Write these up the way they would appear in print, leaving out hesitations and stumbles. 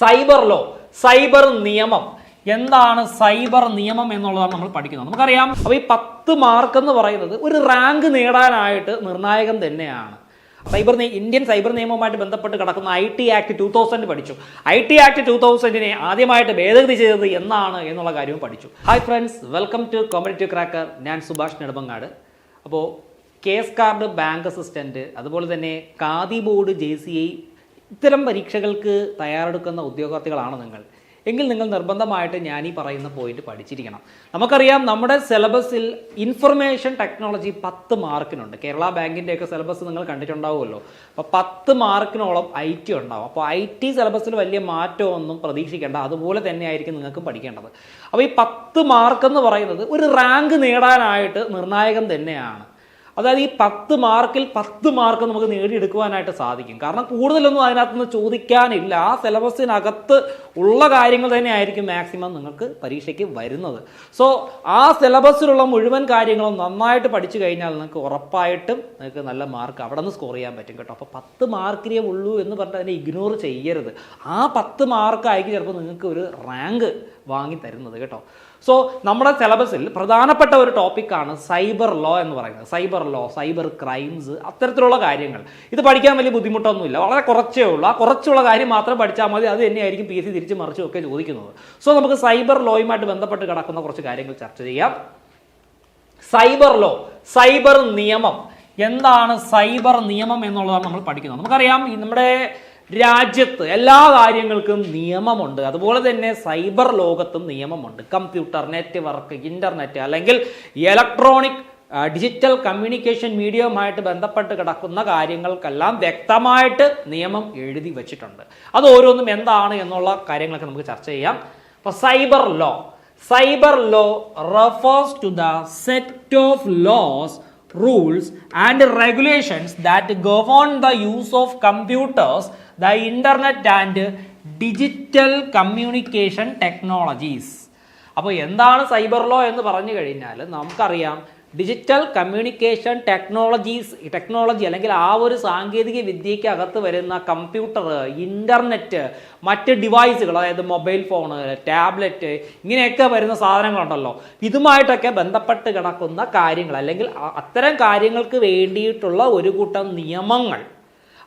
Cyber law, cyber നിയമം. എന്താണ് cyber നിയമം എന്നുള്ളതാണ് നമ്മൾ പഠിക്കുന്നത്. നമുക്കറിയാം, അപ്പോൾ ഈ 10 മാർക്ക് എന്ന് പറയുന്നത് ഒരു റാങ്ക് നേടാനായിട്ട് നിർണായകം തന്നെയാണ്. ഇന്ത്യൻ സൈബർ നിയമവുമായിട്ട് ബന്ധപ്പെട്ട് കിടക്കുന്ന IT ആക്ട് 2000 പഠിച്ചു. IT ആക്ട് 2000 ആദ്യമായിട്ട് ഭേദഗതി ചെയ്തത് എന്നാണ് എന്നുള്ള കാര്യവും പഠിച്ചു. Hi friends, welcome to competitive cracker. ഞാൻ സുഭാഷ് നെടുമങ്ങാട്. അപ്പോൾ കേസ് കാർഡ്, ബാങ്ക് അസിസ്റ്റന്റ്, അതുപോലെ തന്നെ ഖാദി ബോർഡ്, JCI ഇത്തരം പരീക്ഷകൾക്ക് തയ്യാറെടുക്കുന്ന ഉദ്യോഗാർത്ഥികളാണ് നിങ്ങൾ എങ്കിൽ നിങ്ങൾ നിർബന്ധമായിട്ട് ഞാൻ ഈ പറയുന്ന പോയിന്റ് പഠിച്ചിരിക്കണം. നമുക്കറിയാം, നമ്മുടെ സിലബസിൽ ഇൻഫർമേഷൻ ടെക്നോളജി 10 മാർക്കിനുണ്ട്. കേരള ബാങ്കിൻ്റെയൊക്കെ സിലബസ് നിങ്ങൾ കണ്ടിട്ടുണ്ടാവുമല്ലോ. അപ്പോൾ 10 മാർക്കിനോളം IT ഉണ്ടാവും. അപ്പോൾ IT സിലബസിൽ വലിയ മാറ്റമൊന്നും പ്രതീക്ഷിക്കേണ്ട, അതുപോലെ തന്നെ ആയിരിക്കും നിങ്ങൾക്കും പഠിക്കേണ്ടത്. അപ്പോൾ ഈ 10 മാർക്ക് എന്ന് പറയുന്നത് ഒരു റാങ്ക് നേടാനായിട്ട് നിർണായകം തന്നെയാണ്. അതായത് ഈ 10 മാർക്കിൽ 10 മാർക്ക് നമുക്ക് നേടിയെടുക്കുവാനായിട്ട് സാധിക്കും. കാരണം കൂടുതലൊന്നും അതിനകത്ത് നിന്ന് ചോദിക്കാനില്ല. ആ സിലബസിനകത്ത് ഉള്ള കാര്യങ്ങൾ തന്നെ ആയിരിക്കും മാക്സിമം നിങ്ങൾക്ക് പരീക്ഷയ്ക്ക് വരുന്നത്. സോ ആ സിലബസിലുള്ള മുഴുവൻ കാര്യങ്ങളും നന്നായിട്ട് പഠിച്ചു കഴിഞ്ഞാൽ നിങ്ങൾക്ക് ഉറപ്പായിട്ടും നിങ്ങൾക്ക് നല്ല മാർക്ക് അവിടെ നിന്ന് സ്കോർ ചെയ്യാൻ പറ്റും കേട്ടോ. അപ്പോൾ 10 മാർക്കിനേ ഉള്ളൂ എന്ന് പറഞ്ഞിട്ട് അതിനെ ഇഗ്നോർ ചെയ്യരുത്. ആ 10 മാർക്കായിരിക്കും ചിലപ്പോൾ നിങ്ങൾക്ക് ഒരു റാങ്ക് വാങ്ങി തരുന്നത് കേട്ടോ. സോ നമ്മുടെ സിലബസിൽ പ്രധാനപ്പെട്ട ഒരു ടോപ്പിക്കാണ് സൈബർ ലോ എന്ന് പറയുന്നത്. സൈബർ ലോ, സൈബർ ക്രൈംസ്, അത്തരത്തിലുള്ള കാര്യങ്ങൾ. ഇത് പഠിക്കാൻ വലിയ ബുദ്ധിമുട്ടൊന്നുമില്ല, വളരെ കുറച്ചേ ഉള്ളൂ. ആ കുറച്ചുള്ള കാര്യം മാത്രം പഠിച്ചാൽ മതി. അത് തന്നെയായിരിക്കും PSC തിരിച്ച് മറിച്ചും ഒക്കെ ചോദിക്കുന്നത്. സോ നമുക്ക് സൈബർ ലോയുമായിട്ട് ബന്ധപ്പെട്ട് കിടക്കുന്ന കുറച്ച് കാര്യങ്ങൾ ചർച്ച ചെയ്യാം. സൈബർ ലോ, സൈബർ നിയമം. എന്താണ് സൈബർ നിയമം എന്നുള്ളതാണ് നമ്മൾ പഠിക്കുന്നത്. നമുക്കറിയാം, നമ്മുടെ രാജ്യത്ത് എല്ലാ കാര്യങ്ങൾക്കും നിയമമുണ്ട്. അതുപോലെ തന്നെ സൈബർ ലോകത്തും നിയമമുണ്ട്. കമ്പ്യൂട്ടർ, നെറ്റ്വർക്ക്, ഇന്റർനെറ്റ് അല്ലെങ്കിൽ ഇലക്ട്രോണിക് ഡിജിറ്റൽ കമ്മ്യൂണിക്കേഷൻ മീഡിയവുമായിട്ട് ബന്ധപ്പെട്ട് കിടക്കുന്ന കാര്യങ്ങൾക്കെല്ലാം വ്യക്തമായിട്ട് നിയമം എഴുതി വെച്ചിട്ടുണ്ട്. അത് ഓരോന്നും എന്താണ് എന്നുള്ള കാര്യങ്ങളൊക്കെ നമുക്ക് ചർച്ച ചെയ്യാം. അപ്പോൾ cyber law, cyber law refers to the set of laws, rules and regulations that govern the use of computers, the internet and digital communication technologies. അപ്പോൾ എന്താണ് സൈബർ ലോ എന്ന് പറഞ്ഞു കഴിഞ്ഞാൽ നമുക്കറിയാം, ഡിജിറ്റൽ കമ്മ്യൂണിക്കേഷൻ ടെക്നോളജി അല്ലെങ്കിൽ ആ ഒരു സാങ്കേതിക വിദ്യയ്ക്ക് അകത്ത് വരുന്ന കമ്പ്യൂട്ടർ, ഇൻ്റർനെറ്റ്, മറ്റ് ഡിവൈസുകൾ, അതായത് മൊബൈൽ ഫോണ്, ടാബ്ലറ്റ്, ഇങ്ങനെയൊക്കെ വരുന്ന സാധനങ്ങളുണ്ടല്ലോ, ഇതുമായിട്ടൊക്കെ ബന്ധപ്പെട്ട് കിടക്കുന്ന കാര്യങ്ങൾ അല്ലെങ്കിൽ അത്തരം കാര്യങ്ങൾക്ക് വേണ്ടിയിട്ടുള്ള ഒരു കൂട്ടം നിയമങ്ങൾ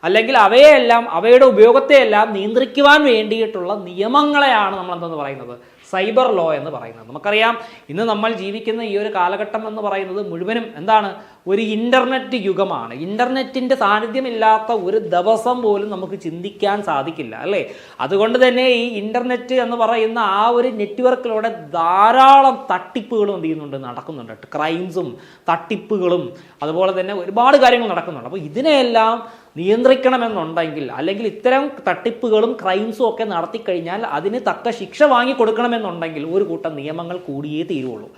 അല്ലെങ്കിൽ അവയെല്ലാം, അവയുടെ ഉപയോഗത്തെയെല്ലാം നിയന്ത്രിക്കുവാൻ വേണ്ടിയിട്ടുള്ള നിയമങ്ങളെയാണ് നമ്മൾ എന്തെന്ന് പറയുന്നത്, സൈബർ ലോ എന്ന് പറയുന്നത്. നമുക്കറിയാം, ഇന്ന് നമ്മൾ ജീവിക്കുന്ന ഈ ഒരു കാലഘട്ടം എന്ന് പറയുന്നത് മുഴുവനും എന്താണ്, ഒരു ഇൻ്റർനെറ്റ് യുഗമാണ്. ഇൻ്റർനെറ്റിൻ്റെ സാന്നിധ്യമില്ലാത്ത ഒരു ദിവസം പോലും നമുക്ക് ചിന്തിക്കാൻ സാധിക്കില്ല, അല്ലേ? അതുകൊണ്ട് തന്നെ ഈ ഇൻ്റർനെറ്റ് എന്ന് പറയുന്ന ആ ഒരു നെറ്റ്വർക്കിലൂടെ ധാരാളം തട്ടിപ്പുകളും എന്ത് ചെയ്യുന്നുണ്ട്, നടക്കുന്നുണ്ട്. ക്രൈംസും തട്ടിപ്പുകളും അതുപോലെ തന്നെ ഒരുപാട് കാര്യങ്ങൾ നടക്കുന്നുണ്ട്. അപ്പോൾ ഇതിനെയെല്ലാം നിയന്ത്രിക്കണമെന്നുണ്ടെങ്കിൽ അല്ലെങ്കിൽ ഇത്തരം തട്ടിപ്പുകളും ക്രൈംസും ഒക്കെ നടത്തിക്കഴിഞ്ഞാൽ അതിന് തക്ക ശിക്ഷ വാങ്ങിക്കൊടുക്കണമെന്നുണ്ടെങ്കിൽ ഒരു കൂട്ടം നിയമങ്ങൾ കൂടിയേ തീരുള്ളൂ.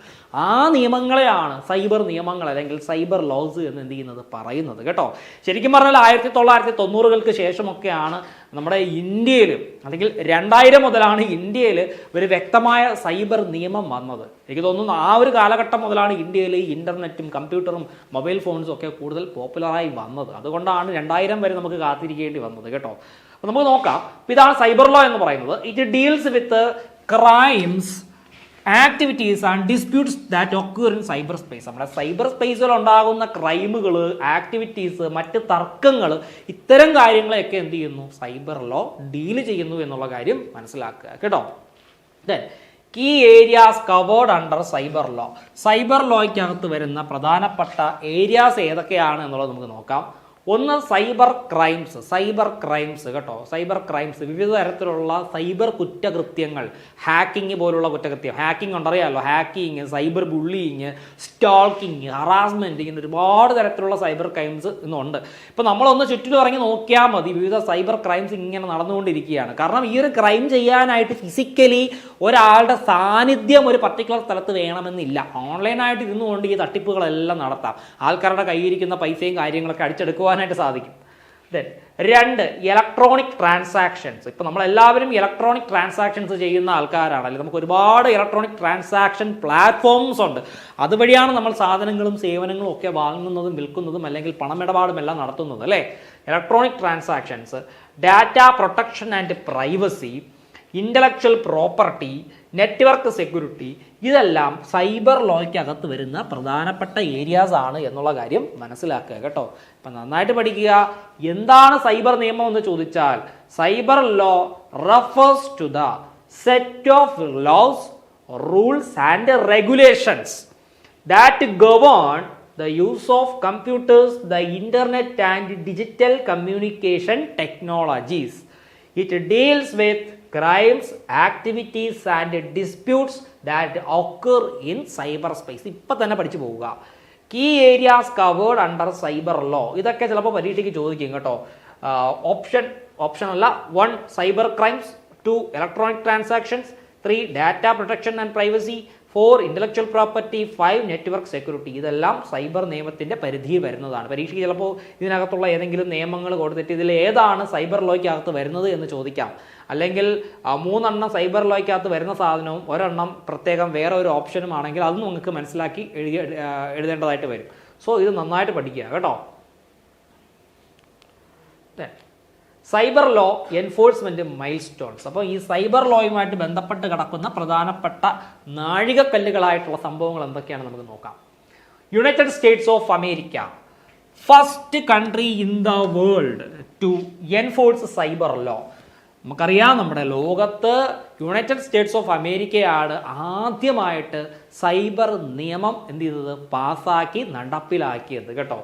ആ നിയമങ്ങളെയാണ് സൈബർ നിയമങ്ങൾ അല്ലെങ്കിൽ സൈബർ ലോസ് എന്ന് എന്ത് ചെയ്യുന്നത്, പറയുന്നത് കേട്ടോ. ശരിക്കും പറഞ്ഞാൽ 1990-കൾക്ക് ശേഷമൊക്കെയാണ് നമ്മുടെ ഇന്ത്യയിൽ, അല്ലെങ്കിൽ 2000 മുതലാണ് ഇന്ത്യയിൽ ഒരു വ്യക്തമായ സൈബർ നിയമം വന്നത്. എനിക്ക് തോന്നുന്നു ആ ഒരു കാലഘട്ടം മുതലാണ് ഇന്ത്യയിൽ ഈ ഇൻ്റർനെറ്റും കമ്പ്യൂട്ടറും മൊബൈൽ ഫോൺസും ഒക്കെ കൂടുതൽ പോപ്പുലറായി വന്നത്. അതുകൊണ്ടാണ് 2000 വരെ നമുക്ക് കാത്തിരിക്കേണ്ടി വന്നത് കേട്ടോ. അപ്പോൾ നമുക്ക് നോക്കാം. ഇതാണ് സൈബർ ലോ എന്ന് പറയുന്നത്. It deals with crimes, activities and disputes that occur in cyber space. നമ്മുടെ സൈബർ സ്പേസിൽ ഉണ്ടാകുന്ന ക്രൈമുകൾ, ആക്ടിവിറ്റീസ്, മറ്റ് തർക്കങ്ങൾ, ഇത്തരം കാര്യങ്ങളെയൊക്കെ എന്ത് ചെയ്യുന്നു, സൈബർ ലോ ഡീൽ ചെയ്യുന്നു എന്നുള്ള കാര്യം മനസ്സിലാക്കുക കേട്ടോ. Then key areas covered under cyber law. Cyber ലോയ്ക്കകത്ത് വരുന്ന പ്രധാനപ്പെട്ട ഏരിയാസ് ഏതൊക്കെയാണ് എന്നുള്ളത് നമുക്ക് നോക്കാം. ഒന്ന് സൈബർ ക്രൈംസ് കേട്ടോ. സൈബർ ക്രൈംസ് വിവിധ തരത്തിലുള്ള സൈബർ കുറ്റകൃത്യങ്ങൾ, ഹാക്കിങ് പോലുള്ള കുറ്റകൃത്യം. ഹാക്കിംഗ് ഉണ്ടറിയാമല്ലോ, hacking, cyber bullying, stalking, harassment, ഇങ്ങനെ ഒരുപാട് തരത്തിലുള്ള സൈബർ ക്രൈംസ് ഇന്നുണ്ട്. ഇപ്പം നമ്മളൊന്ന് ചുറ്റിലും ഇറങ്ങി നോക്കിയാൽ മതി, വിവിധ സൈബർ ക്രൈംസ് ഇങ്ങനെ നടന്നുകൊണ്ടിരിക്കുകയാണ്. കാരണം ഈ ഒരു ക്രൈം ചെയ്യാനായിട്ട് ഫിസിക്കലി ഒരാളുടെ സാന്നിധ്യം ഒരു പർട്ടിക്കുലർ സ്ഥലത്ത് വേണമെന്നില്ല. ഓൺലൈനായിട്ട് ഇരുന്നുകൊണ്ട് ഈ തട്ടിപ്പുകളെല്ലാം നടത്താം. ആൾക്കാരുടെ കയ്യിരിക്കുന്ന പൈസയും കാര്യങ്ങളൊക്കെ അടിച്ചെടുക്കുവാനായിട്ട് സാധിക്കും. Then 2 electronic transactions. ഇപ്പം നമ്മളെല്ലാവരും ഇലക്ട്രോണിക് ട്രാൻസാക്ഷൻസ് ചെയ്യുന്ന ആൾക്കാരാണ്, അല്ലെങ്കിൽ നമുക്ക് ഒരുപാട് ഇലക്ട്രോണിക് ട്രാൻസാക്ഷൻ പ്ലാറ്റ്ഫോംസ് ഉണ്ട്. അതുവഴിയാണ് നമ്മൾ സാധനങ്ങളും സേവനങ്ങളും ഒക്കെ വാങ്ങുന്നതും വിൽക്കുന്നതും അല്ലെങ്കിൽ പണമിടപാടും എല്ലാം നടത്തുന്നത്, അല്ലേ? Electronic transactions, data protection and privacy, intellectual property, network security, ഇതെല്ലാം സൈബർ ലോയ്ക്കകത്ത് വരുന്ന പ്രധാനപ്പെട്ട ഏരിയാസ് ആണ് എന്നുള്ള കാര്യം മനസ്സിലാക്കുക കേട്ടോ. അപ്പം നന്നായിട്ട് പഠിക്കുക. എന്താണ് സൈബർ നിയമം എന്ന് ചോദിച്ചാൽ, cyber law refers to the set of laws, rules and regulations that govern the use of computers, the internet and digital communication technologies. It deals with crimes, activities and disputes that occur in cyberspace. ഇപ്പം തന്നെ പഠിച്ചു പോവുക. Key areas covered under cyber law. ഇതൊക്കെ ചിലപ്പോൾ പരീക്ഷയ്ക്ക് ചോദിക്കും കേട്ടോ. Option അല്ല. 1 cyber crimes, 2 electronic transactions, 3 data protection and privacy, 4 intellectual property, 5 network security. ഇതെല്ലാം സൈബർ നിയമത്തിന്റെ പരിധിയിൽ വരുന്നതാണ്. പരീക്ഷയ്ക്ക് ചിലപ്പോൾ ഇതിനകത്തുള്ള ഏതെങ്കിലും നിയമങ്ങൾ കൊടുത്തിട്ട് ഇതിൽ ഏതാണ് സൈബർ ലോയ്ക്കകത്ത് വരുന്നത് എന്ന് ചോദിക്കാം. അല്ലെങ്കിൽ 3 സൈബർ ലോയ്ക്കകത്ത് വരുന്ന സാധനവും 1 പ്രത്യേകം വേറെ ഒരു ഓപ്ഷനും ആണെങ്കിൽ അത് നിങ്ങൾക്ക് മനസ്സിലാക്കി എഴുതേണ്ടതായിട്ട് വരും. സോ ഇത് നന്നായിട്ട് പഠിക്കുക കേട്ടോ. Cyber law enforcement mile stones. അപ്പോൾ ഈ സൈബർ ലോയുമായിട്ട് ബന്ധപ്പെട്ട് കിടക്കുന്ന പ്രധാനപ്പെട്ട നാഴികക്കല്ലുകളായിട്ടുള്ള സംഭവങ്ങൾ എന്തൊക്കെയാണ് നമുക്ക് നോക്കാം. United States of America, first country in the world to enforce cyber law. നമുക്കറിയാം, നമ്മുടെ ലോകത്ത് യുണൈറ്റഡ് സ്റ്റേറ്റ്സ് ഓഫ് അമേരിക്കയാണ് ആദ്യമായിട്ട് സൈബർ നിയമം എന്ത് ചെയ്തത്, പാസ്സാക്കി നടപ്പിലാക്കിയത് കേട്ടോ.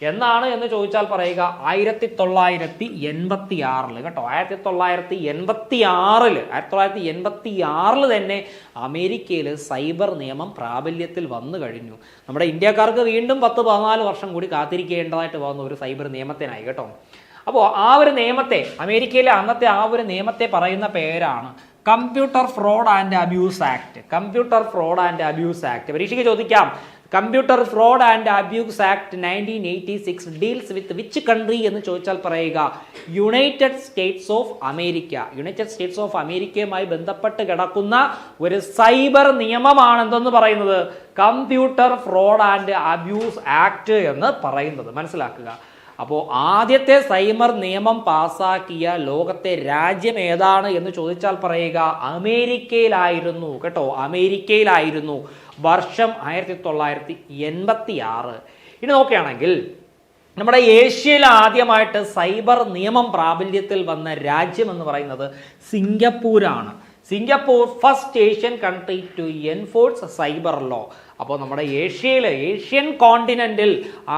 എന്നാണ് എന്ന് ചോദിച്ചാൽ പറയുക 1986 കേട്ടോ. 1986 തന്നെ അമേരിക്കയിൽ സൈബർ നിയമം പ്രാബല്യത്തിൽ വന്നു കഴിഞ്ഞു. നമ്മുടെ ഇന്ത്യക്കാർക്ക് വീണ്ടും 10-14 വർഷം കൂടി കാത്തിരിക്കേണ്ടതായിട്ട് വന്ന ഒരു സൈബർ നിയമത്തിനായി കേട്ടോ. അപ്പോൾ ആ ഒരു നിയമത്തെ, അമേരിക്കയിലെ അന്നത്തെ ആ ഒരു നിയമത്തെ പറയുന്ന പേരാണ് Computer Fraud and Abuse Act. Computer Fraud and Abuse Act പരീക്ഷയ്ക്ക് ചോദിക്കാം. Computer Fraud and Abuse Act 1986 deals with which country എന്ന് ചോദിച്ചാൽ പറയുക United States of America. United States of അമേരിക്കയുമായി ബന്ധപ്പെട്ട് കിടക്കുന്ന ഒരു സൈബർ നിയമമാണ് എന്തെന്ന് പറയുന്നത്, Computer Fraud and Abuse Act എന്ന് പറയുന്നത്. മനസ്സിലാക്കുക. അപ്പോൾ ആദ്യത്തെ സൈബർ നിയമം പാസ്സാക്കിയ ലോകത്തെ രാജ്യം ഏതാണ് എന്ന് ചോദിച്ചാൽ പറയുക അമേരിക്കയിലായിരുന്നു കേട്ടോ. അമേരിക്കയിലായിരുന്നു. വർഷം 1986. ഇനി നോക്കുകയാണെങ്കിൽ നമ്മുടെ ഏഷ്യയിൽ ആദ്യമായിട്ട് സൈബർ നിയമം പ്രാബല്യത്തിൽ വന്ന രാജ്യം എന്ന് പറയുന്നത് സിംഗപ്പൂരാണ്. Singapore first Asian country to enforce cyber law. അപ്പോൾ നമ്മുടെ ഏഷ്യൻ കോണ്ടിനെന്റിൽ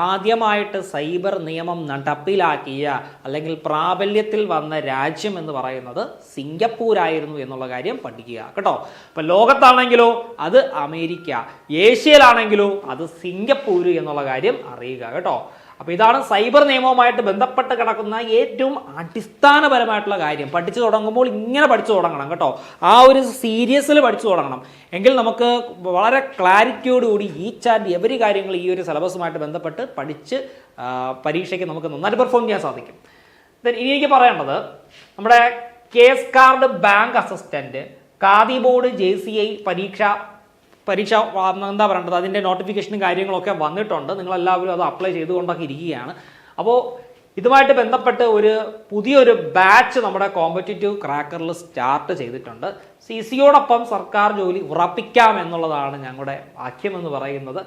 ആദ്യമായിട്ട് സൈബർ നിയമം നടപ്പിലാക്കിയ അല്ലെങ്കിൽ പ്രാബല്യത്തിൽ വന്ന രാജ്യം എന്ന് പറയുന്നത് സിംഗപ്പൂരായിരുന്നു എന്നുള്ള കാര്യം പഠിക്കുക കേട്ടോ. അപ്പം ലോകത്താണെങ്കിലോ അത് അമേരിക്ക, ഏഷ്യയിലാണെങ്കിലോ അത് സിംഗപ്പൂർ എന്നുള്ള കാര്യം അറിയുക കേട്ടോ. അപ്പോൾ ഇതാണ് സൈബർ നിയമവുമായിട്ട് ബന്ധപ്പെട്ട് കിടക്കുന്ന ഏറ്റവും അടിസ്ഥാനപരമായിട്ടുള്ള കാര്യം. പഠിച്ചു തുടങ്ങുമ്പോൾ ഇങ്ങനെ പഠിച്ചു തുടങ്ങണം കേട്ടോ. ആ ഒരു സീരിയസിൽ പഠിച്ചു തുടങ്ങണം. എങ്കിൽ നമുക്ക് വളരെ ക്ലാരിറ്റിയോടുകൂടി ഈച്ച് ആൻഡ് എവരി കാര്യങ്ങൾ ഈ ഒരു സിലബസുമായിട്ട് ബന്ധപ്പെട്ട് പഠിച്ച് പരീക്ഷയ്ക്ക് നമുക്ക് നന്നായിട്ട് പെർഫോം ചെയ്യാൻ സാധിക്കും. ഇനി എനിക്ക് പറയേണ്ടത്, നമ്മുടെ case card bank assistant, khadi board JCI പരീക്ഷ എന്താ പറയേണ്ടത്, അതിൻ്റെ നോട്ടിഫിക്കേഷനും കാര്യങ്ങളൊക്കെ വന്നിട്ടുണ്ട്. നിങ്ങളെല്ലാവരും അത് അപ്ലൈ ചെയ്തുകൊണ്ടൊക്കെ ഇരിക്കുകയാണ്. അപ്പോൾ ഇതുമായിട്ട് ബന്ധപ്പെട്ട് പുതിയൊരു ബാച്ച് നമ്മുടെ കോമ്പറ്റേറ്റീവ് ക്രാക്കറിൽ സ്റ്റാർട്ട് ചെയ്തിട്ടുണ്ട്. CCയോടൊപ്പം സർക്കാർ ജോലി ഉറപ്പിക്കാം എന്നുള്ളതാണ് ഞങ്ങളുടെ വാക്യം എന്ന് പറയുന്നത്.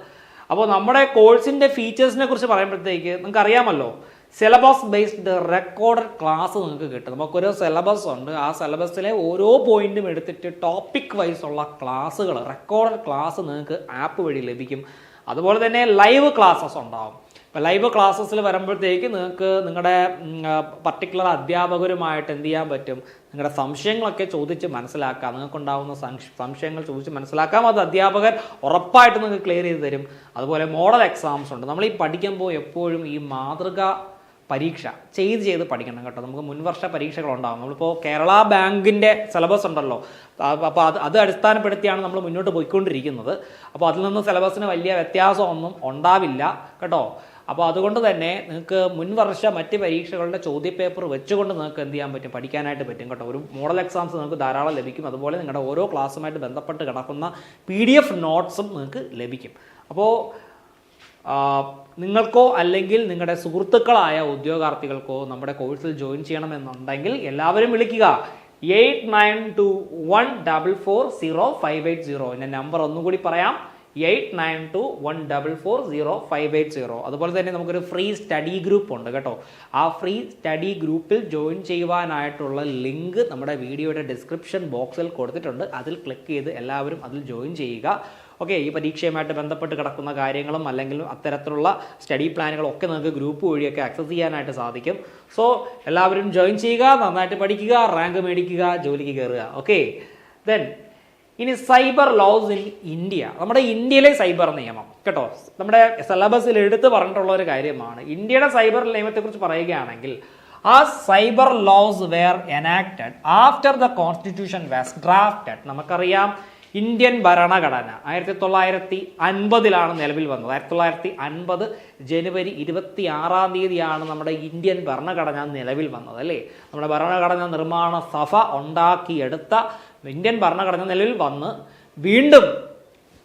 അപ്പോൾ നമ്മുടെ കോഴ്സിൻ്റെ ഫീച്ചേഴ്സിനെ കുറിച്ച് പറയുമ്പോഴത്തേക്ക് നിങ്ങൾക്ക് അറിയാമല്ലോ, സിലബസ് ബേസ്ഡ് റെക്കോർഡഡ് ക്ലാസ് നിങ്ങൾക്ക് കിട്ടും. നമുക്കൊരു സിലബസ് ഉണ്ട്. ആ സിലബസിലെ ഓരോ പോയിന്റും എടുത്തിട്ട് ടോപ്പിക് വൈസ് ഉള്ള ക്ലാസ്സുകൾ, റെക്കോർഡഡ് ക്ലാസ് നിങ്ങൾക്ക് ആപ്പ് വഴി ലഭിക്കും. അതുപോലെ തന്നെ ലൈവ് ക്ലാസ്സസ് ഉണ്ടാവും. ഇപ്പോൾ ലൈവ് ക്ലാസ്സസിൽ വരുമ്പോഴത്തേക്ക് നിങ്ങൾക്ക് നിങ്ങളുടെ പർട്ടിക്കുലർ അധ്യാപകരുമായിട്ട് എന്ത് ചെയ്യാൻ പറ്റും, നിങ്ങളുടെ സംശയങ്ങളൊക്കെ ചോദിച്ച് മനസ്സിലാക്കാം. നിങ്ങൾക്കുണ്ടാകുന്ന സംശയങ്ങൾ ചോദിച്ച് മനസ്സിലാക്കാം. അത് അധ്യാപകർ ഉറപ്പായിട്ട് നിങ്ങൾക്ക് ക്ലിയർ ചെയ്ത് തരും. അതുപോലെ മോഡൽ എക്സാംസ് ഉണ്ട്. നമ്മൾ ഈ പഠിക്കുമ്പോൾ എപ്പോഴും ഈ മാതൃക പരീക്ഷ ചെയ്ത് പഠിക്കണം കേട്ടോ. നമുക്ക് മുൻവർഷ പരീക്ഷകളുണ്ടാകും. നമ്മളിപ്പോൾ കേരള ബാങ്കിൻ്റെ സിലബസ് ഉണ്ടല്ലോ, അപ്പോൾ അത് അടിസ്ഥാനപ്പെടുത്തിയാണ് നമ്മൾ മുന്നോട്ട് പോയിക്കൊണ്ടിരിക്കുന്നത്. അപ്പോൾ അതിൽ നിന്ന് സിലബസിന് വലിയ വ്യത്യാസമൊന്നും ഉണ്ടാവില്ല കേട്ടോ. അപ്പോൾ അതുകൊണ്ട് തന്നെ നിങ്ങൾക്ക് മുൻവർഷ മറ്റ് പരീക്ഷകളുടെ ചോദ്യപേപ്പർ വെച്ചുകൊണ്ട് നിങ്ങൾക്ക് എന്ത് ചെയ്യാൻ പറ്റും, പഠിക്കാനായിട്ട് പറ്റും കേട്ടോ. ഒരു മോഡൽ എക്സാംസ് നിങ്ങൾക്ക് ധാരാളം ലഭിക്കും. അതുപോലെ നിങ്ങളുടെ ഓരോ ക്ലാസ്സുമായിട്ട് ബന്ധപ്പെട്ട് കിടക്കുന്ന PDF നോട്ട്സും നിങ്ങൾക്ക് ലഭിക്കും. അപ്പോൾ നിങ്ങൾക്കോ അല്ലെങ്കിൽ നിങ്ങളുടെ സുഹൃത്തുക്കളായ ഉദ്യോഗാർത്ഥികൾക്കോ നമ്മുടെ കോഴ്സിൽ ജോയിൻ ചെയ്യണമെന്നുണ്ടെങ്കിൽ എല്ലാവരും വിളിക്കുക. 8921440580. എൻ്റെ നമ്പർ ഒന്നുകൂടി പറയാം, 8921440580. അതുപോലെ തന്നെ നമുക്കൊരു ഫ്രീ സ്റ്റഡി ഗ്രൂപ്പ് ഉണ്ട് കേട്ടോ. ആ ഫ്രീ സ്റ്റഡി ഗ്രൂപ്പിൽ ജോയിൻ ചെയ്യുവാനായിട്ടുള്ള ലിങ്ക് നമ്മുടെ വീഡിയോയുടെ ഡിസ്ക്രിപ്ഷൻ ബോക്സിൽ കൊടുത്തിട്ടുണ്ട്. അതിൽ ക്ലിക്ക് ചെയ്ത് എല്ലാവരും അതിൽ ജോയിൻ ചെയ്യുക. ഓക്കെ, ഈ പരീക്ഷയുമായിട്ട് ബന്ധപ്പെട്ട് കിടക്കുന്ന കാര്യങ്ങളും അല്ലെങ്കിൽ അത്തരത്തിലുള്ള സ്റ്റഡി പ്ലാനുകളും ഒക്കെ നിങ്ങൾക്ക് ഗ്രൂപ്പ് വഴിയൊക്കെ ആക്സസ് ചെയ്യാനായിട്ട് സാധിക്കും. സോ എല്ലാവരും ജോയിൻ ചെയ്യുക, നന്നായിട്ട് പഠിക്കുക, റാങ്ക് മേടിക്കുക, ജോലിക്ക് കയറുക. ഓക്കെ, ദെൻ ഇനി സൈബർ ലോസ് ഇൻ ഇന്ത്യ. നമ്മുടെ ഇന്ത്യയിലെ സൈബർ നിയമം കേട്ടോ, നമ്മുടെ സിലബസിൽ എടുത്ത് പറഞ്ഞിട്ടുള്ള ഒരു കാര്യമാണ്. ഇന്ത്യയുടെ സൈബർ നിയമത്തെക്കുറിച്ച് പറയുകയാണെങ്കിൽ, ആ cyber laws were enacted after the constitution was drafted. നമുക്കറിയാം, ഇന്ത്യൻ ഭരണഘടന 1950 നിലവിൽ വന്നത്. 1950 ജനുവരി 26 നമ്മുടെ ഇന്ത്യൻ ഭരണഘടന നിലവിൽ വന്നത് അല്ലേ. നമ്മുടെ ഭരണഘടന നിർമ്മാണ സഭ ഉണ്ടാക്കിയെടുത്ത ഇന്ത്യൻ ഭരണഘടന നിലവിൽ വന്ന് വീണ്ടും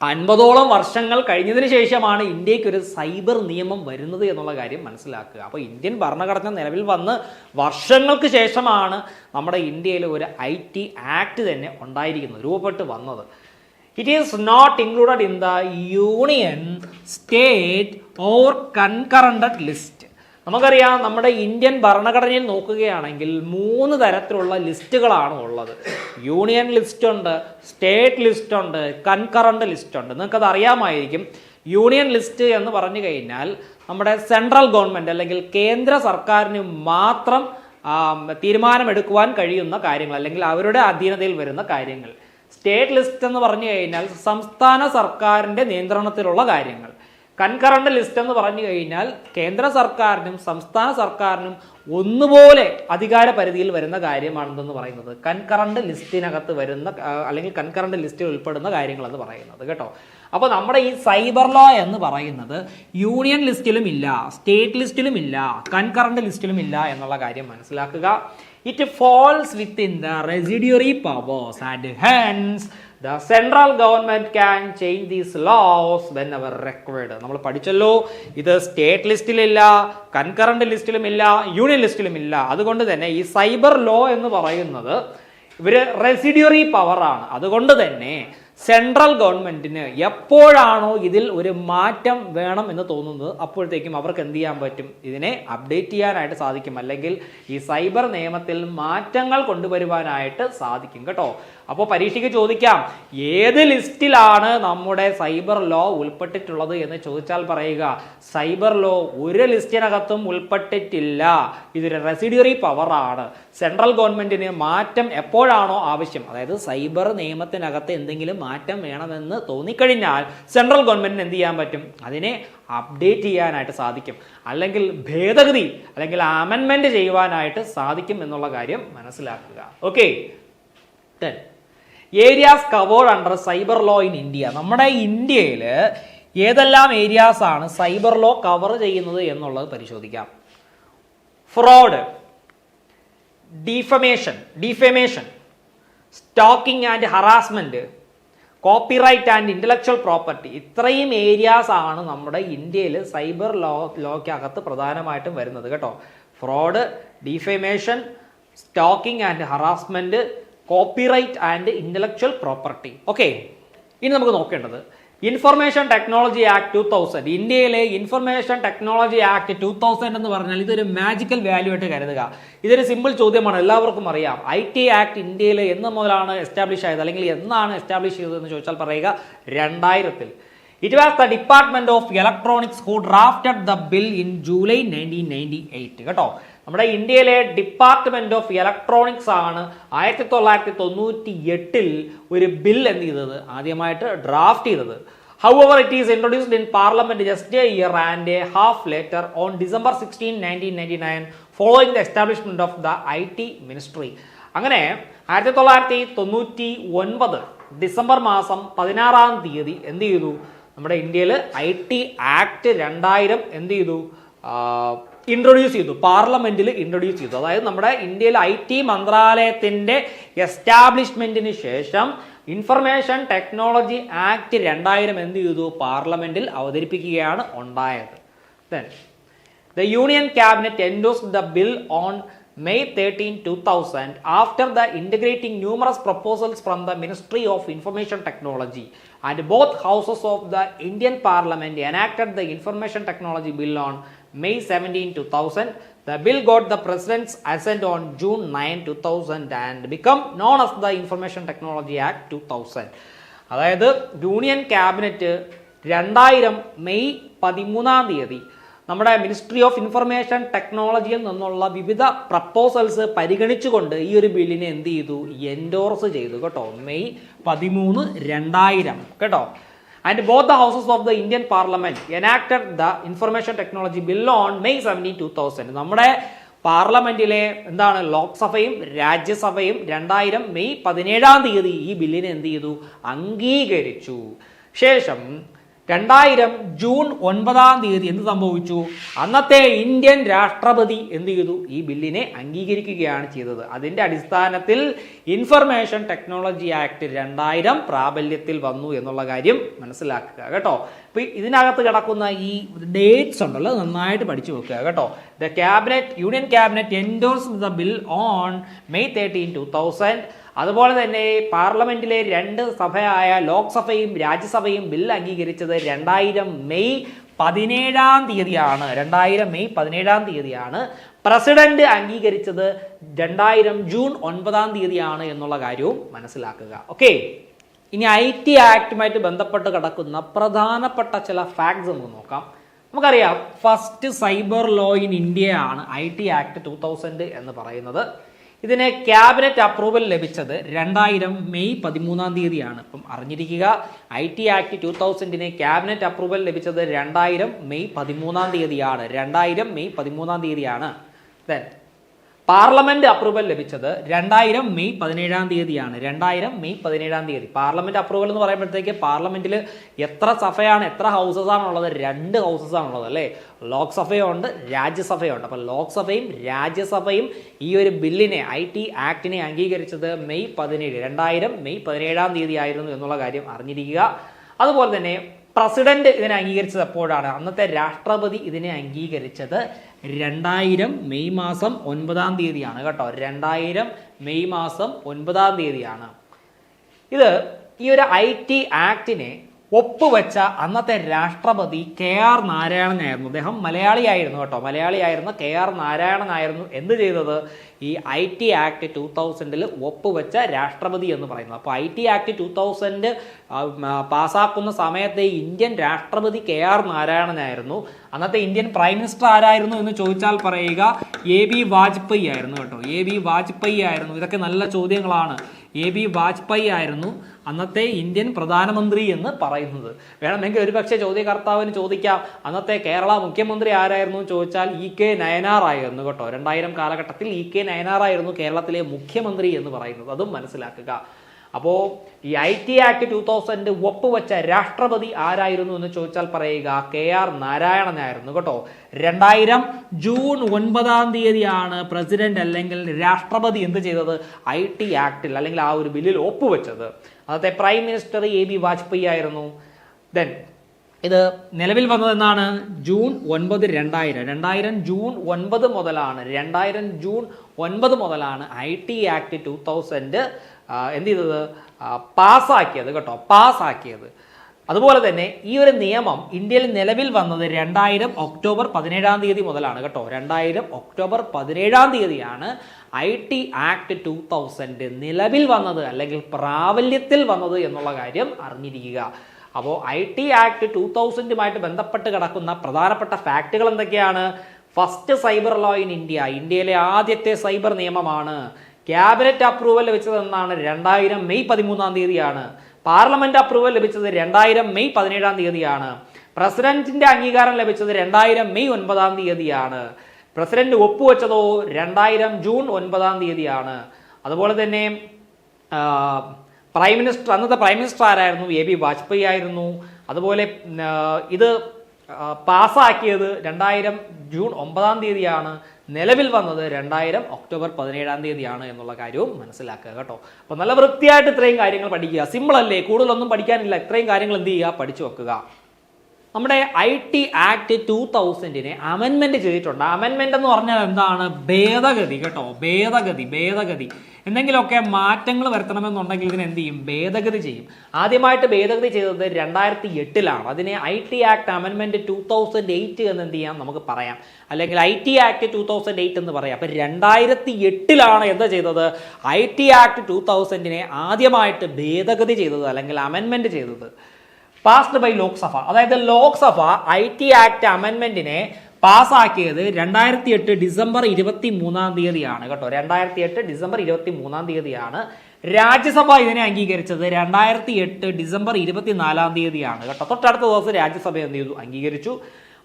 50ഓളം വർഷങ്ങൾ കഴിഞ്ഞതിന് ശേഷമാണ് ഇന്ത്യക്ക് ഒരു സൈബർ നിയമം വരുന്നത് എന്നുള്ള കാര്യം മനസ്സിലാക്കുക. അപ്പോൾ ഇന്ത്യൻ ഭരണഘടന നിലവിൽ വന്ന് വർഷങ്ങൾക്ക് ശേഷമാണ് നമ്മുടെ ഇന്ത്യയിൽ ഒരു IT ആക്ട് തന്നെ ഉണ്ടായിരിക്കുന്നത്, രൂപപ്പെട്ട് വന്നത്. It is not included in the union, state or concurrent list. നമുക്കറിയാം, നമ്മുടെ ഇന്ത്യൻ ഭരണഘടനയിൽ നോക്കുകയാണെങ്കിൽ 3 തരത്തിലുള്ള ലിസ്റ്റുകളാണ് ഉള്ളത്. യൂണിയൻ ലിസ്റ്റ് ഉണ്ട്, സ്റ്റേറ്റ് ലിസ്റ്റ് ഉണ്ട്, കൺകറന്റ് ലിസ്റ്റ് ഉണ്ട്. നിങ്ങൾക്കത് അറിയാമായിരിക്കും. യൂണിയൻ ലിസ്റ്റ് എന്ന് പറഞ്ഞു കഴിഞ്ഞാൽ നമ്മുടെ സെൻട്രൽ ഗവൺമെൻറ് അല്ലെങ്കിൽ കേന്ദ്ര സർക്കാരിന് മാത്രം തീരുമാനമെടുക്കുവാൻ കഴിയുന്ന കാര്യങ്ങൾ അല്ലെങ്കിൽ അവരുടെ അധീനതയിൽ വരുന്ന കാര്യങ്ങൾ. സ്റ്റേറ്റ് ലിസ്റ്റ് എന്ന് പറഞ്ഞു കഴിഞ്ഞാൽ സംസ്ഥാന സർക്കാരിൻ്റെ നിയന്ത്രണത്തിലുള്ള കാര്യങ്ങൾ. കൺകറന്റ് ലിസ്റ്റ് എന്ന് പറഞ്ഞു കഴിഞ്ഞാൽ കേന്ദ്ര സർക്കാരിനും സംസ്ഥാന സർക്കാരിനും ഒന്നുപോലെ അധികാര പരിധിയിൽ വരുന്ന കാര്യമാണെന്ന് പറയുന്നത് കൺകറന്റ് ലിസ്റ്റിനകത്ത് വരുന്ന അല്ലെങ്കിൽ കൺകറന്റ് ലിസ്റ്റിൽ ഉൾപ്പെടുന്ന കാര്യങ്ങൾ എന്ന് പറയുന്നത് കേട്ടോ. അപ്പോൾ നമ്മുടെ ഈ സൈബർ ലോ എന്ന് പറയുന്നത് യൂണിയൻ ലിസ്റ്റിലും ഇല്ല, സ്റ്റേറ്റ് ലിസ്റ്റിലും ഇല്ല, കൺകറന്റ് ലിസ്റ്റിലും ഇല്ല എന്നുള്ള കാര്യം മനസ്സിലാക്കുക. It false within the residuary powers and hence the central government can change these laws whenever required. നമ്മൾ പഠിച്ചല്ലോ, ഇത് സ്റ്റേറ്റ് ലിസ്റ്റിലില്ല, കൺകറന്റ് ലിസ്റ്റിലുമില്ല, യൂണിയൻ ലിസ്റ്റിലുമില്ല. അതുകൊണ്ട് തന്നെ ഈ സൈബർ ലോ എന്ന് പറയുന്നത് ഇവര് റെസിഡ്യൂറി പവറാണ്. അതുകൊണ്ട് തന്നെ സെൻട്രൽ ഗവൺമെന്റിന് എപ്പോഴാണോ ഇതിൽ ഒരു മാറ്റം വേണം എന്ന് തോന്നുന്നത് അപ്പോഴത്തേക്കും അവർക്ക് എന്ത് ചെയ്യാൻ പറ്റും, ഇതിനെ അപ്ഡേറ്റ് ചെയ്യാനായിട്ട് സാധിക്കും, അല്ലെങ്കിൽ ഈ സൈബർ നിയമത്തിൽ മാറ്റങ്ങൾ കൊണ്ടുവരുവാനായിട്ട് സാധിക്കും കേട്ടോ. അപ്പോൾ പരീക്ഷയ്ക്ക് ചോദിക്കാം, ഏത് ലിസ്റ്റിലാണ് നമ്മുടെ സൈബർ ലോ ഉൾപ്പെട്ടിട്ടുള്ളത് എന്ന് ചോദിച്ചാൽ പറയുക, സൈബർ ലോ ഒരു ലിസ്റ്റിനകത്തും ഉൾപ്പെട്ടിട്ടില്ല, ഇതൊരു റെസിഡ്യൂറി പവറാണ്. സെൻട്രൽ ഗവൺമെന്റിന് മാറ്റം എപ്പോഴാണോ ആവശ്യം, അതായത് സൈബർ നിയമത്തിനകത്ത് എന്തെങ്കിലും മാറ്റം വേണമെന്ന് തോന്നിക്കഴിഞ്ഞാൽ സെൻട്രൽ ഗവൺമെന്റിന് എന്ത് ചെയ്യാൻ പറ്റും, അതിനെ അപ്ഡേറ്റ് ചെയ്യാനായിട്ട് സാധിക്കും, അല്ലെങ്കിൽ ഭേദഗതി അല്ലെങ്കിൽ അമെൻമെന്റ് ചെയ്യുവാനായിട്ട് സാധിക്കും എന്നുള്ള കാര്യം മനസ്സിലാക്കുക. Okay, areas covered under cyber law in India. നമ്മുടെ ഇന്ത്യയിൽ ഏതെല്ലാം ഏരിയാസ് ആണ് സൈബർ ലോ കവർ ചെയ്യുന്നത് എന്നുള്ളത് പരിശോധിക്കാം. Fraud, defamation, stalking and harassment, copyright and intellectual property. ഇത്രയും ഏരിയാസ് ആണ് നമ്മുടെ ഇന്ത്യയിൽ സൈബർ ലോക്കകത്ത് പ്രധാനമായിട്ടും വരുന്നത് കേട്ടോ. Fraud, defamation, stalking and harassment, copyright and intellectual property. Okay, ഇനി നമുക്ക് നോക്കേണ്ടത് ഇൻഫർമേഷൻ ടെക്നോളജി ആക്ട് 2000. ഇന്ത്യയിലെ ഇൻഫർമേഷൻ ടെക്നോളജി ആക്ട് 2000 എന്ന് പറഞ്ഞാൽ ഇതൊരു മാജിക്കൽ വാല്യൂ ആയിട്ട് കരുതുക. ഇതൊരു സിമ്പിൾ ചോദ്യമാണ്, എല്ലാവർക്കും അറിയാം. IT ആക്ട് ഇന്ത്യയിൽ എന്ന് മുതലാണ് എസ്റ്റാബ്ലിഷ് ആയത്, അല്ലെങ്കിൽ എന്നാണ് എസ്റ്റാബ്ലിഷ് ചെയ്തതെന്ന് ചോദിച്ചാൽ പറയുക 2000. It was the Department of Electronics who drafted the bill in July 1998 കേട്ടോ. നമ്മുടെ ഇന്ത്യയിലെ ഡിപ്പാർട്ട്മെന്റ് ഓഫ് ഇലക്ട്രോണിക്സ് ആണ് 1998 ഒരു ബിൽ എന്ത് ചെയ്തത്, ആദ്യമായിട്ട് ഡ്രാഫ്റ്റ് ചെയ്തത്. However, it is introduced in Parliament just a year and a half later on December 16, 1999 following the establishment of the IT Ministry. അങ്ങനെ 1999 ഡിസംബർ മാസം 16 എന്ത് ചെയ്തു, നമ്മുടെ ഇന്ത്യയിൽ IT ആക്ട് 2000 എന്ത് ചെയ്തു, ഇൻട്രൊഡ്യൂസ് ചെയ്തു, പാർലമെന്റിൽ ഇൻട്രൊഡ്യൂസ് ചെയ്തു. അതായത് നമ്മുടെ ഇന്ത്യയിൽ IT മന്ത്രാലയത്തിന്റെ എസ്റ്റാബ്ലിഷ്മെന്റിന് ശേഷം ഇൻഫർമേഷൻ ടെക്നോളജി ആക്ട് 2000 എന്ത് ചെയ്തു, പാർലമെന്റിൽ അവതരിപ്പിക്കുകയാണ് ഉണ്ടായത്. Then the union cabinet endorsed the bill on May 13, 2000, after the integrating numerous proposals from the Ministry of Information Technology and both houses of the Indian Parliament enacted the Information Technology Bill on May 17, 2000. The bill got the President's assent on June 9, 2000 and become known as the Information Technology Act 2000. അതായത് union cabinet 2000 May 13 നമ്മുടെ ministry of information ടെക്നോളജിയിൽ നിന്നുള്ള വിവിധ proposals പരിഗണിച്ചുകൊണ്ട് ഈ ഒരു ബില്ലിനെ എന്ത് ചെയ്തു, എൻഡോർസ് ചെയ്തു കേട്ടോ. മെയ് 13, 2000 കേട്ടോ. And both the houses of the Indian parliament enacted the information technology bill on May 17, 2000. നമ്മുടെ പാർലമെന്റിലെ എന്താണ് ലോക്സഭയും രാജ്യസഭയും 2000 മെയ് 17 ഈ ബില്ലിനെ എന്ത് ചെയ്തു, അംഗീകരിച്ചു. ശേഷം 2000 ജൂൺ 9 എന്ത് സംഭവിച്ചു, അന്നത്തെ ഇന്ത്യൻ രാഷ്ട്രപതി എന്ത് ചെയ്തു, ഈ ബില്ലിനെ അംഗീകരിക്കുകയാണ് ചെയ്തത്. അതിന്റെ അടിസ്ഥാനത്തിൽ ഇൻഫർമേഷൻ ടെക്നോളജി ആക്ട് 2000 പ്രാബല്യത്തിൽ വന്നു എന്നുള്ള കാര്യം മനസ്സിലാക്കുക കേട്ടോ. അപ്പൊ ഇതിനകത്ത് കിടക്കുന്ന ഈ ഡേറ്റ്സ് ഉണ്ടല്ലോ, നന്നായിട്ട് പഠിച്ചു വെക്കുക കേട്ടോ. The cabinet union cabinet endorse the bill on May 13, 2000. അതുപോലെ തന്നെ പാർലമെന്റിലെ 2 സഭയായ ലോക്സഭയും രാജ്യസഭയും ബിൽ അംഗീകരിച്ചത് 2000 മെയ് 17 2000 മെയ് 17 പ്രസിഡന്റ് അംഗീകരിച്ചത് 2000 ജൂൺ 9 എന്നുള്ള കാര്യവും മനസ്സിലാക്കുക. ഓക്കെ, ഇനി IT ആക്ടുമായിട്ട് ബന്ധപ്പെട്ട് കിടക്കുന്ന പ്രധാനപ്പെട്ട ചില ഫാക്ട്സ് നമുക്ക് നോക്കാം. നമുക്കറിയാം, first cyber law in India ആണ് IT ആക്ട് 2000 എന്ന് പറയുന്നത്. ഇതിന് ക്യാബിനറ്റ് അപ്രൂവൽ ലഭിച്ചത് 2000 മെയ് 13 ഇപ്പം അറിഞ്ഞിരിക്കുക, IT ആക്ട് 2000 ക്യാബിനറ്റ് അപ്രൂവൽ ലഭിച്ചത് 2000 May 13 2000 May 13 then parliament approval ലഭിച്ചത് 2000 മെയ് 17 2000 മെയ് 17 പാർലമെന്റ് അപ്രൂവൽ എന്ന് പറയുമ്പോഴത്തേക്ക് പാർലമെന്റിൽ എത്ര സഭയാണ്, എത്ര ഹൗസസ് ആണുള്ളത്, 2 ഹൗസസ് ആണുള്ളത് അല്ലേ. ലോക്സഭയുണ്ട്, രാജ്യസഭയുണ്ട്. അപ്പൊ ലോക്സഭയും രാജ്യസഭയും ഈ ഒരു ബില്ലിനെ IT ആക്ടിനെ അംഗീകരിച്ചത് മെയ് 17 2000 മെയ് 17 ആയിരുന്നു എന്നുള്ള കാര്യം അറിഞ്ഞിരിക്കുക. അതുപോലെ തന്നെ പ്രസിഡന്റ് ഇതിനെ അംഗീകരിച്ചത് എപ്പോഴാണ്, അന്നത്തെ രാഷ്ട്രപതി ഇതിനെ അംഗീകരിച്ചത് 2000 മെയ് 9 കേട്ടോ. 2000 മെയ് 9 ഇത് ഈ ഒരു IT ആക്ടിനെ ഒപ്പുവെച്ച അന്നത്തെ രാഷ്ട്രപതി KR നാരായണനായിരുന്നു. അദ്ദേഹം മലയാളിയായിരുന്നു കേട്ടോ. മലയാളിയായിരുന്ന KR നാരായണനായിരുന്നു എന്ത് ചെയ്തത്, ഈ IT ആക്ട് 2000 ഒപ്പുവെച്ച രാഷ്ട്രപതി എന്ന് പറയുന്നത്. അപ്പോൾ IT ആക്ട് 2000 പാസ്സാക്കുന്ന സമയത്തെ ഇന്ത്യൻ രാഷ്ട്രപതി KR നാരായണനായിരുന്നു. അന്നത്തെ ഇന്ത്യൻ പ്രൈം മിനിസ്റ്റർ ആരായിരുന്നു എന്ന് ചോദിച്ചാൽ പറയുക AB വാജ്പേയി ആയിരുന്നു കേട്ടോ. AB വാജ്പേയി ആയിരുന്നു. ഇതൊക്കെ നല്ല ചോദ്യങ്ങളാണ്. AB വാജ്പേയി ആയിരുന്നു അന്നത്തെ ഇന്ത്യൻ പ്രധാനമന്ത്രി എന്ന് പറയുന്നത്. വേണമെങ്കിൽ ഒരുപക്ഷെ ചോദ്യകർത്താവിന് ചോദിക്കാം, അന്നത്തെ കേരള മുഖ്യമന്ത്രി ആരായിരുന്നു ചോദിച്ചാൽ EK നയനാർ ആയിരുന്നു കേട്ടോ. 2000 കാലഘട്ടത്തിൽ EK നയനാർ ആയിരുന്നു കേരളത്തിലെ മുഖ്യമന്ത്രി എന്ന് പറയുന്നത്. അതും മനസ്സിലാക്കുക. അപ്പോൾ ഈ IT ആക്ട് 2000 ഒപ്പുവെച്ച രാഷ്ട്രപതി ആരായിരുന്നു എന്ന് ചോദിച്ചാൽ പറയുക KR നാരായണനായിരുന്നു കേട്ടോ. 2000 ജൂൺ 9 പ്രസിഡന്റ് അല്ലെങ്കിൽ രാഷ്ട്രപതി എന്ത് ചെയ്തത്, IT ആക്ടിൽ അല്ലെങ്കിൽ ആ ഒരു ബില്ലിൽ ഒപ്പുവെച്ചത്. അന്നത്തെ പ്രൈം മിനിസ്റ്റർ AB വാജ്പേയി ആയിരുന്നു. ദെൻ ഇത് നിലവിൽ വന്നതെന്നാണ് ജൂൺ 9 2000 ജൂൺ 9 മുതലാണ് 2000 ജൂൺ 9 മുതലാണ് IT ആക്ട് 2000 എന്ത് ചെയ്തത്, പാസ്സാക്കിയത് കേട്ടോ. പാസ്സാക്കിയത്. അതുപോലെ തന്നെ ഈ ഒരു നിയമം ഇന്ത്യയിൽ നിലവിൽ വന്നത് 2000 ഒക്ടോബർ 17 മുതലാണ് കേട്ടോ. 2000 ഒക്ടോബർ 17 IT ആക്ട് 2000 നിലവിൽ വന്നത് അല്ലെങ്കിൽ പ്രാബല്യത്തിൽ വന്നത് എന്നുള്ള കാര്യം അറിഞ്ഞിരിക്കുക. അപ്പോൾ IT ആക്ട് 2000 ബന്ധപ്പെട്ട് കിടക്കുന്ന പ്രധാനപ്പെട്ട ഫാക്റ്റുകൾ എന്തൊക്കെയാണ്? First cyber law in India, ഇന്ത്യയിലെ ആദ്യത്തെ സൈബർ നിയമമാണ്. ക്യാബിനറ്റ് അപ്രൂവൽ ലഭിച്ചത് എന്നാണ് 2000 മെയ് 13 പാർലമെന്റ് അപ്രൂവൽ ലഭിച്ചത് 2000 മെയ് 17 പ്രസിഡന്റിന്റെ അംഗീകാരം ലഭിച്ചത് 2000 മെയ് 9 പ്രസിഡന്റ് ഒപ്പുവെച്ചതോ 2000 ജൂൺ 9 അതുപോലെ തന്നെ പ്രൈം മിനിസ്റ്റർ, അന്നത്തെ പ്രൈം മിനിസ്റ്റർ ആരായിരുന്നു? AB വാജ്പേയി ആയിരുന്നു. അതുപോലെ ഇത് പാസ്സാക്കിയത് 2000 ജൂൺ 9 നിലവിൽ വന്നത് 2000 ഒക്ടോബർ 17 എന്നുള്ള കാര്യവും മനസ്സിലാക്കുക കേട്ടോ. അപ്പൊ നല്ല വൃത്തിയായിട്ട് ഇത്രയും കാര്യങ്ങൾ പഠിക്കുക. സിമ്പിൾ അല്ലേ, കൂടുതലൊന്നും പഠിക്കാനില്ല. ഇത്രയും കാര്യങ്ങൾ എന്ത് ചെയ്യുക, പഠിച്ചു വെക്കുക. നമ്മുടെ IT ആക്ട് 2000-നെ അമെൻമെന്റ് ചെയ്തിട്ടുണ്ട്. അമെൻമെന്റ് എന്ന് പറഞ്ഞാൽ എന്താണ്? ഭേദഗതി കേട്ടോ, ഭേദഗതി. എന്തെങ്കിലുമൊക്കെ മാറ്റങ്ങൾ വരുത്തണമെന്നുണ്ടെങ്കിൽ ഇതിന് എന്ത് ചെയ്യും? ഭേദഗതി ചെയ്യും. ആദ്യമായിട്ട് ഭേദഗതി ചെയ്തത് 2008-ലാണ്. അതിനെ IT ആക്ട് അമെൻമെന്റ് 2008 എന്ന് എന്ത് ചെയ്യാം നമുക്ക് പറയാം, അല്ലെങ്കിൽ IT ആക്ട് 2008 എന്ന് പറയാം. അപ്പൊ 2008-ലാണ് എന്താ ചെയ്തത്? IT ആക്ട് 2000-നെ ആദ്യമായിട്ട് ഭേദഗതി ചെയ്തത് അല്ലെങ്കിൽ അമെൻമെന്റ് ചെയ്തത്. പാസ്ഡ് ബൈ ലോക്സഭ, അതായത് ലോക്സഭ IT ആക്ട് അമെൻമെന്റിനെ പാസ്സാക്കിയത് 2008 ഡിസംബർ 23-ാം കേട്ടോ. 2008 ഡിസംബർ 23-ാണ്. രാജ്യസഭ ഇതിനെ അംഗീകരിച്ചത് 2008 ഡിസംബർ 24-ാണ് കേട്ടോ. തൊട്ടടുത്ത ദിവസം രാജ്യസഭ എന്ത് ചെയ്തു? അംഗീകരിച്ചു.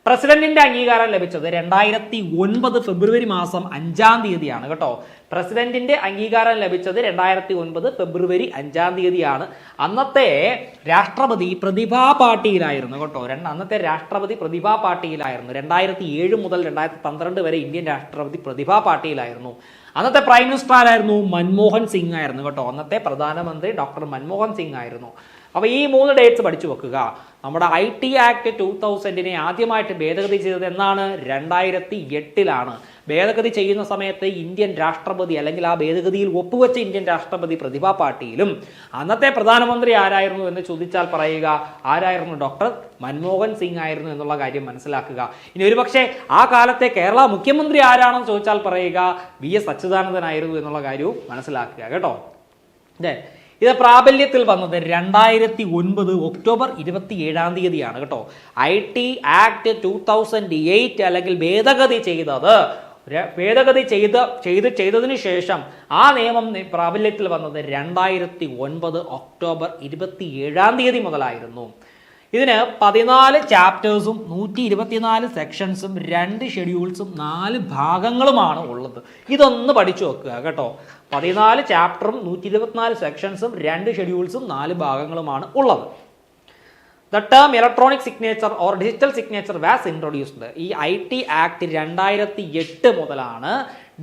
പ്രസിഡന്റിന്റെ അംഗീകാരം ലഭിച്ചത് 2009 ഫെബ്രുവരി മാസം 5-ാണ് കേട്ടോ. പ്രസിഡന്റിന്റെ അംഗീകാരം ലഭിച്ചത് 2009 ഫെബ്രുവരി 5-ാണ്. അന്നത്തെ രാഷ്ട്രപതി പ്രതിഭാ പാട്ടീലായിരുന്നു കേട്ടോ. അന്നത്തെ രാഷ്ട്രപതി പ്രതിഭാ പാട്ടീലായിരുന്നു. 2007 മുതൽ 2012 വരെ ഇന്ത്യൻ രാഷ്ട്രപതി പ്രതിഭാ പാട്ടീലായിരുന്നു. അന്നത്തെ പ്രൈം മിനിസ്റ്റർ ആരായിരുന്നു? മൻമോഹൻ സിംഗ് ആയിരുന്നു കേട്ടോ. അന്നത്തെ പ്രധാനമന്ത്രി ഡോക്ടർ മൻമോഹൻ സിംഗ് ആയിരുന്നു. അപ്പോൾ ഈ 3 ഡേറ്റ്സ് പഠിച്ചു വെക്കുക. നമ്മുടെ IT ആക്ട് 2000-നെ ആദ്യമായിട്ട് ഭേദഗതി ചെയ്തത് എന്നാണ്? 2008-ലാണ്. ഭേദഗതി ചെയ്യുന്ന സമയത്ത് ഇന്ത്യൻ രാഷ്ട്രപതി അല്ലെങ്കിൽ ആ ഭേദഗതിയിൽ ഒപ്പുവെച്ച ഇന്ത്യൻ രാഷ്ട്രപതി പ്രതിഭാ പാട്ടീലും അന്നത്തെ പ്രധാനമന്ത്രി ആരായിരുന്നു എന്ന് ചോദിച്ചാൽ പറയുക ആരായിരുന്നു? ഡോക്ടർ മൻമോഹൻ സിംഗ് ആയിരുന്നു എന്നുള്ള കാര്യം മനസ്സിലാക്കുക. ഇനി ഒരുപക്ഷെ ആ കാലത്തെ കേരള മുഖ്യമന്ത്രി ആരാണെന്ന് ചോദിച്ചാൽ പറയുക VS അച്യുതാനന്ദനായിരുന്നു എന്നുള്ള കാര്യവും മനസ്സിലാക്കുക കേട്ടോ. ഇത് പ്രാബല്യത്തിൽ വന്നത് 2009 ഒക്ടോബർ 27-ാണ് കേട്ടോ. IT ആക്ട് 2008 അല്ലെങ്കിൽ ഭേദഗതി ചെയ്തതിന് ശേഷം ആ നിയമം പ്രാബല്യത്തിൽ വന്നത് 2009 ഒക്ടോബർ 27-ാം മുതലായിരുന്നു. ഇതിന് 14 ചാപ്റ്റേഴ്സും 124 സെക്ഷൻസും 2 ഷെഡ്യൂൾസും 4 ഭാഗങ്ങളുമാണ് ഉള്ളത്. ഇതൊന്ന് പഠിച്ചു വെക്കുക കേട്ടോ. 14 ചാപ്റ്ററും 124 സെക്ഷൻസും 2 ഷെഡ്യൂൾസും 4 ഭാഗങ്ങളുമാണ് ഉള്ളത്. The term electronic signature or digital signature was introduced. ഈ IT ആക്ട് 2008 മുതലാണ്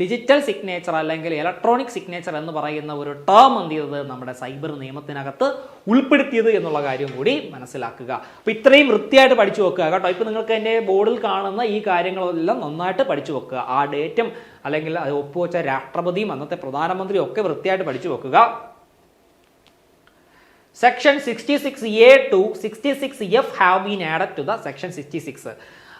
ഡിജിറ്റൽ സിഗ്നേച്ചർ അല്ലെങ്കിൽ ഇലക്ട്രോണിക് സിഗ്നേച്ചർ എന്ന് പറയുന്ന ഒരു ടേം എന്ത് ചെയ്തത്? നമ്മുടെ സൈബർ നിയമത്തിനകത്ത് ഉൾപ്പെടുത്തിയത് എന്നുള്ള കാര്യം കൂടി മനസ്സിലാക്കുക. അപ്പോൾ ഇത്രയും വൃത്തിയായിട്ട് പഠിച്ചു വെക്കുക കേട്ടോ. ഇപ്പോൾ നിങ്ങൾക്ക് എൻ്റെ ബോർഡിൽ കാണുന്ന ഈ കാര്യങ്ങളെല്ലാം നന്നായിട്ട് പഠിച്ചു വെക്കുക. ആ ഡേറ്റും അല്ലെങ്കിൽ അത് ഒപ്പുവെച്ച രാഷ്ട്രപതിയും അന്നത്തെ പ്രധാനമന്ത്രിയും ഒക്കെ വൃത്തിയായിട്ട് പഠിച്ചു വെക്കുക. Section 66A to 66F have been added to the Section 66.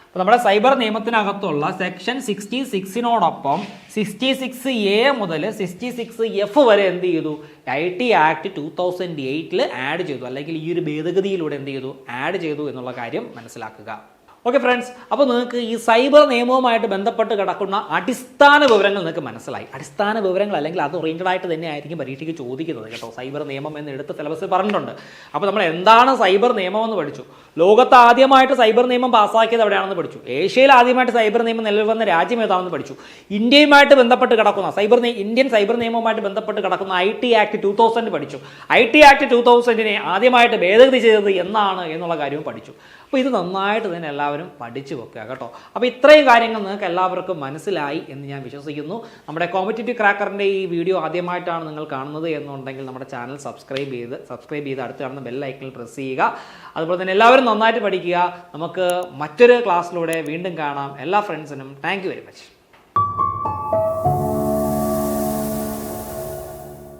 അപ്പോൾ നമ്മുടെ സൈബർ നിയമത്തിനകത്തുള്ള സെക്ഷൻ 66-നോടൊപ്പം 66A മുതൽ 66F വരെ എന്ത് ചെയ്തു? IT ആക്ട് 2008-ൽ ആഡ് ചെയ്തു, അല്ലെങ്കിൽ ഈ ഒരു ഭേദഗതിയിലൂടെ എന്ത് ചെയ്തു? ആഡ് ചെയ്തു എന്നുള്ള കാര്യം മനസ്സിലാക്കുക. ഓക്കെ ഫ്രണ്ട്സ്, അപ്പോൾ നിങ്ങൾക്ക് ഈ സൈബർ നിയമവുമായിട്ട് ബന്ധപ്പെട്ട് കിടക്കുന്ന അടിസ്ഥാന വിവരങ്ങൾ നിങ്ങൾക്ക് മനസ്സിലായി. അടിസ്ഥാന വിവരങ്ങൾ അല്ലെങ്കിൽ അത് ഓറിയന്റഡ് ആയിട്ട് തന്നെ ആയിരിക്കും പരീക്ഷയ്ക്ക് ചോദിക്കുന്നത് കേട്ടോ. സൈബർ നിയമം എന്ന് എടുത്ത് സിലബസിൽ പറഞ്ഞിട്ടുണ്ട്. അപ്പോൾ നമ്മൾ എന്താണ് സൈബർ നിയമം എന്ന് പഠിച്ചു. ലോകത്ത് ആദ്യമായിട്ട് സൈബർ നിയമം പാസ്സാക്കിയത് എവിടെയാണെന്ന് പഠിച്ചു. ഏഷ്യയിൽ ആദ്യമായിട്ട് സൈബർ നിയമം നിലവിൽ വന്ന രാജ്യം ഏതാണെന്ന് പഠിച്ചു. ഇന്ത്യയുമായിട്ട് ബന്ധപ്പെട്ട് കിടക്കുന്ന ഇന്ത്യൻ സൈബർ നിയമവുമായിട്ട് ബന്ധപ്പെട്ട് കിടക്കുന്ന IT ആക്ട് 2000 പഠിച്ചു. IT ആക്ട് 2000-നെ ആദ്യമായിട്ട് ഭേദഗതി ചെയ്തത് എന്നാണ് എന്നുള്ള കാര്യവും പഠിച്ചു. അപ്പോൾ ഇത് നന്നായിട്ട് തന്നെ എല്ലാവരും പഠിച്ചു വെക്കുക കേട്ടോ. അപ്പോൾ ഇത്രയും കാര്യങ്ങൾ നിങ്ങൾക്ക് എല്ലാവർക്കും മനസ്സിലായി എന്ന് ഞാൻ വിശ്വസിക്കുന്നു. നമ്മുടെ കോമ്പറ്റേറ്റീവ് ക്രാക്കറിൻ്റെ ഈ വീഡിയോ ആദ്യമായിട്ടാണ് നിങ്ങൾ കാണുന്നത് എന്നുണ്ടെങ്കിൽ നമ്മുടെ ചാനൽ സബ്സ്ക്രൈബ് ചെയ്ത് അടുത്ത് കാണുന്ന ബെൽ ഐക്കണിൽ പ്രസ് ചെയ്യുക. അതുപോലെ തന്നെ എല്ലാവരും നന്നായിട്ട് പഠിക്കുക. നമുക്ക് മറ്റൊരു ക്ലാസ്സിലൂടെ വീണ്ടും കാണാം. എല്ലാ ഫ്രണ്ട്സിനും താങ്ക് യു വെരി മച്ച്.